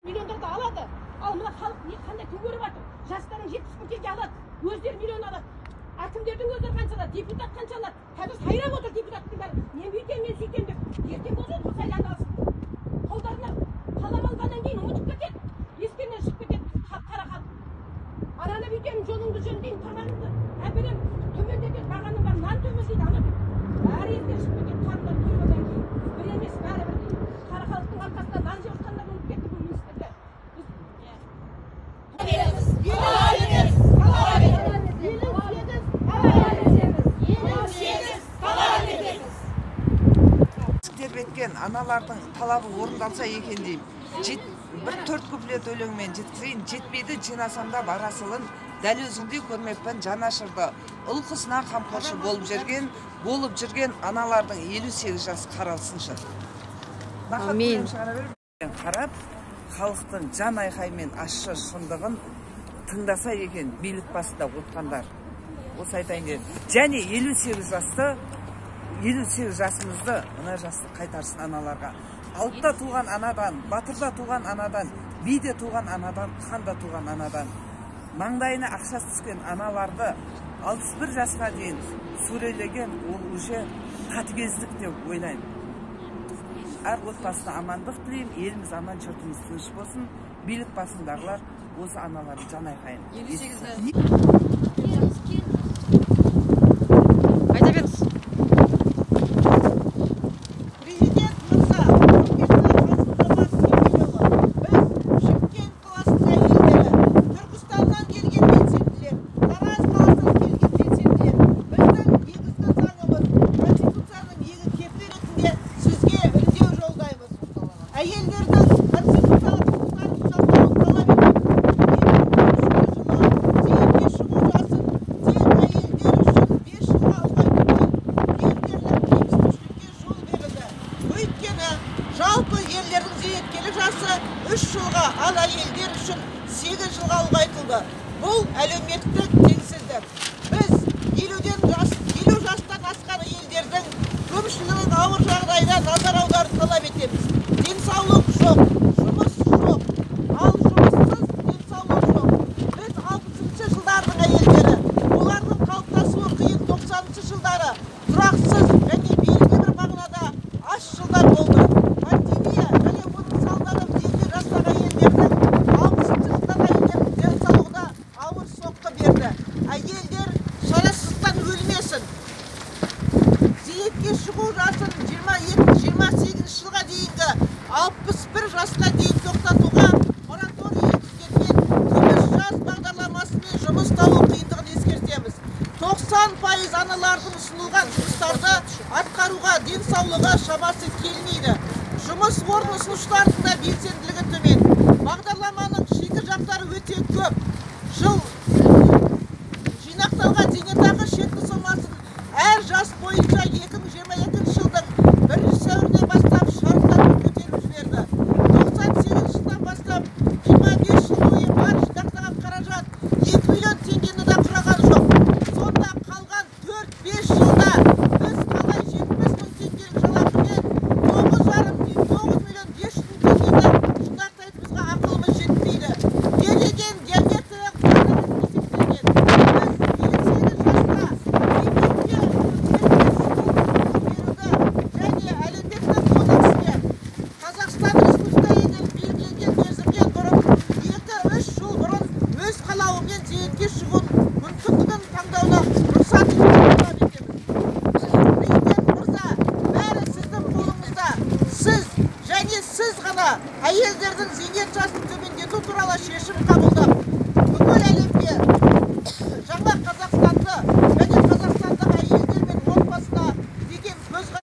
Milyonları da aladı. Al mına халық қандай күн көріп жатыр. Жастардың 70 мың теңге алады. Өздері миллион алады. Әкімдердің өздері қанша алады, депутат қанша алады. Қазір сайрап отыр депутаттың бәрі. Мен бүйтем, мен сөйтем деп. Ертең болса сол сайланып алсын. Қолдарына қалап алғаннан кейін ұмытып кетеді. Ескерінен шығып кетеді. Қара халық. Ананы бүйтем, жолыңды жөндеймін, тамағыңды әперем. Төмендетеді, бағаның бар, нан төмендейді, ана деп. Бәрі ертең шығып кетеді. Қарындар тойғаннан кейін. Бір емес, бәрі бір дейді. Қара халықтың арқасында нан жеп жатқандар ұмытып кетті бұл министрлер. Тербеткен аналардың талабы орындалса екен деймін. Bir 4 куплет өлеңмен жеткізейін, жетпейді жинасамда барасылын, дәл өзіңдей көрмеппін жанашырды. Ұл-қызына қамқоршы болып жүрген аналардың 58 жас қаралсыншы. Амин. Қарап, халықтың жан айқаймен ащы шындығын тыңдаса екен билік басында отқандар. Осы айтайын дедім. Және 58 жасымызды мына жасты қайтарсын аналарға. Алыпта туған анадан, батырда туған анадан, биде туған анадан, ханда туған анадан. Маңдайына ақша түскен аналарды 61 жасқа дейін сүрелеген ол уже қатыгездік деп ойлаймын. Әр отбасына амандық тілеймін, еліміз аман, жұртымыз тыныш болсын. Билік басындағылар осы аналарды жан айқайын. Айта беріңіз. Жалпы ерлердің зейнеткерлік жасы 3 жылға, ал әйелдер үшін 8 жылға ұлғайтылды. Бұл әлеуметтік теңсіздік. Біз 50 жастан асқан әйелдердің көпшілігінің ауыр жағдайда назар аударуды талап етеміз. Денсаулық жоқ, жұмыс жоқ. Ал жұмыссыз денсаулық жоқ. Біз 60-шы жылдардың әйелдері, олардың қалыптасуы қиын 90-шы жылдары тұрақсыз және белгілі бір мағынада аш жылдар болды. Әйелдер шарасыздықтан өлмесін. Зейнетке шығу жасын 28 жылға дейінгі 61 жасқа дейін тоқтатуға мораторий енгізілген күміс жас бағдарламасымен жұмыс табу қиындығын ескертеміз. 90% аналардың ұсынылған жұмыстарды атқаруға денсаулығы шамасы келмейді. Жұмыс орны ұсынушылардың да белсенділігі төмен. Бағдарламаның шикі жақтары өте көп. Жыл жинақталған зейнетақы шекті сомасын әр жас бойынша 2022 жылдың 1 сәуірінен бастап шарттарын көтеріп жіберді. 98 жылдан бастап 25 жыл бойы бар жинақтаған қаражат 2 миллион теңгені де құраған жоқ. Сонда қалған 4-5 жылда біз қалай 70 мың теңгелік жалақымен 9 миллион 500 мың теңгені жинақтайтынымызға ақылымыз жетпейді. Берілген диабеттік әйелдердің зейнет жасын төмендету туралы шешім қабылдап,